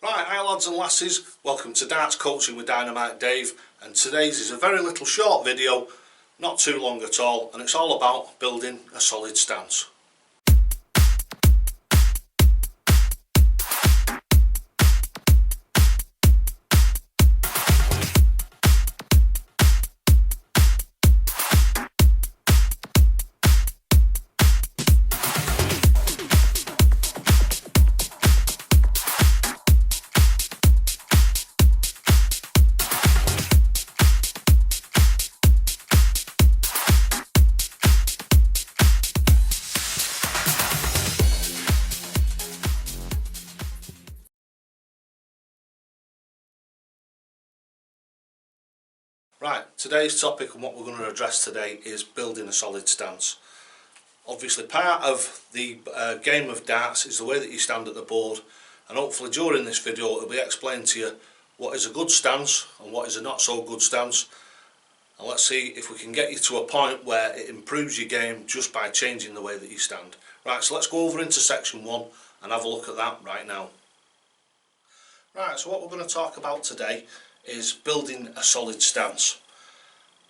Right, hi lads and lasses, welcome to Darts Coaching with Dynamite Dave, and today's is a very little short video, not too long at all, and it's all about building a solid stance. Right, today's topic and what we're going to address today is building a solid stance. Obviously part of the game of darts is the way that you stand at the board, and hopefully during this video it'll be explained to you what is a good stance and what is a not so good stance, and let's see if we can get you to a point where it improves your game just by changing the way that you stand. Right, so let's go over into section 1 and have a look at that right now. Right, so what we're going to talk about today is building a solid stance.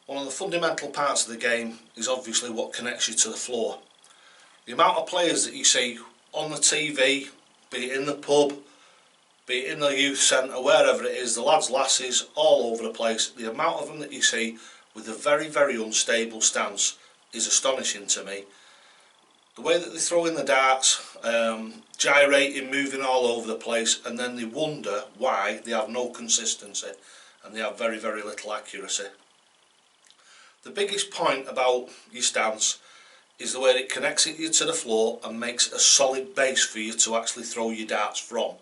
One of the fundamental parts of the game is obviously what connects you to the floor. The amount of players that you see on the TV, be it in the pub, be it in the youth centre, wherever it is, the lads, lasses, all over the place, the amount of them that you see with a very, very unstable stance is astonishing to me. The way that they throw in the darts, gyrating, moving all over the place, and then they wonder why they have no consistency and they have very, very little accuracy. The biggest point about your stance is the way it connects you to the floor and makes a solid base for you to actually throw your darts from.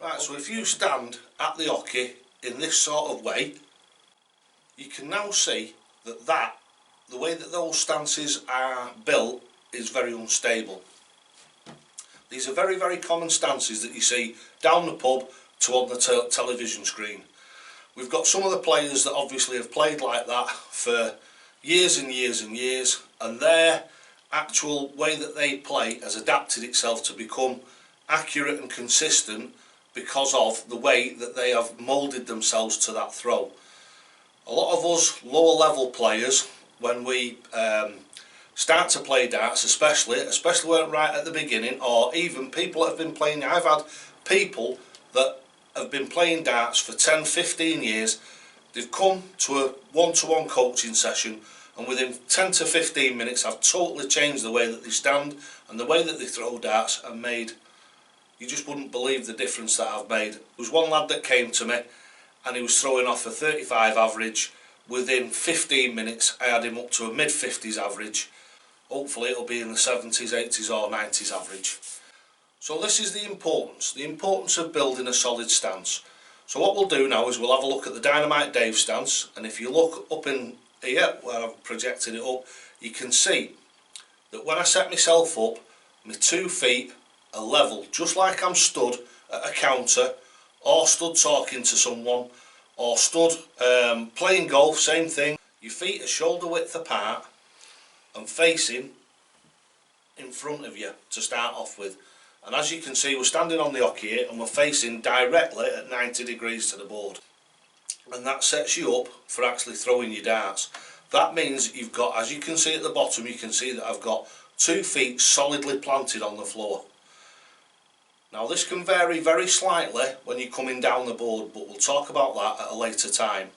Right, so if you stand at the hockey in this sort of way, you can now see that the way that those stances are built is very unstable. These are very, very common stances that you see down the pub to on the television screen. We've got some of the players that obviously have played like that for years and years and years, and their actual way that they play has adapted itself to become accurate and consistent because of the way that they have moulded themselves to that throw. A lot of us lower level players, when we start to play darts, especially right at the beginning, or even people that have been playing, I've had people that have been playing darts for 10-15 years, they've come to a one-to-one coaching session, and within 10 to 15 minutes I've totally changed the way that they stand and the way that they throw darts, and made, you just wouldn't believe the difference that I've made. There was one lad that came to me and he was throwing off a 35 average. Within 15 minutes I had him up to a mid-50s average. Hopefully it'll be in the 70s, 80s or 90s average. So this is the importance of building a solid stance. So what we'll do now is we'll have a look at the Dynamite Dave stance, and if you look up in here where I've projected it up, you can see that when I set myself up, my 2 feet are level, just like I'm stood at a counter, or stood talking to someone, or stood playing golf, same thing. Your feet are shoulder width apart and facing in front of you to start off with. And as you can see, we're standing on the hockey here and we're facing directly at 90 degrees to the board, and that sets you up for actually throwing your darts. That means you've got, as you can see at the bottom, you can see that I've got 2 feet solidly planted on the floor. Now this can vary very slightly when you're coming down the board, but we'll talk about that at a later time.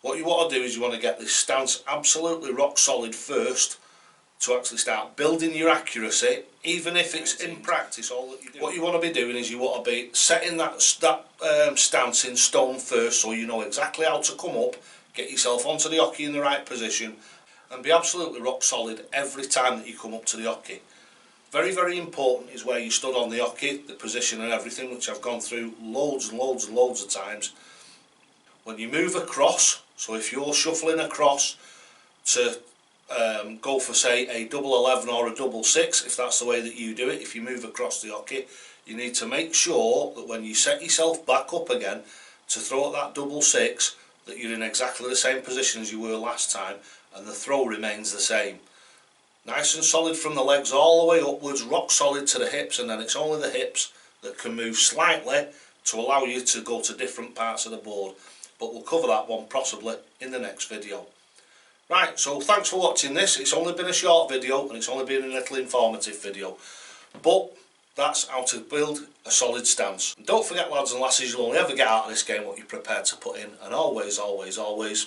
What you want to do is you want to get this stance absolutely rock solid first, to actually start building your accuracy, even if it's in practice all that you do. What you want to be doing is you want to be setting that stance in stone first, so you know exactly how to come up, get yourself onto the hockey in the right position, and be absolutely rock solid every time that you come up to the hockey. Very, very important is where you stood on the hockey, the position and everything, which I've gone through loads and loads and loads of times. When you move across, so if you're shuffling across to go for, say, a double 11 or a double 6, if that's the way that you do it, if you move across the hockey, you need to make sure that when you set yourself back up again to throw at that double 6, that you're in exactly the same position as you were last time, and the throw remains the same. Nice and solid from the legs all the way upwards, rock solid to the hips, and then it's only the hips that can move slightly to allow you to go to different parts of the board, but we'll cover that one possibly in the next video. Right, so thanks for watching this. It's only been a short video and it's only been a little informative video, but that's how to build a solid stance. And don't forget, lads and lasses, you'll only ever get out of this game what you're prepared to put in, and always, always, always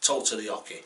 toe to the hockey.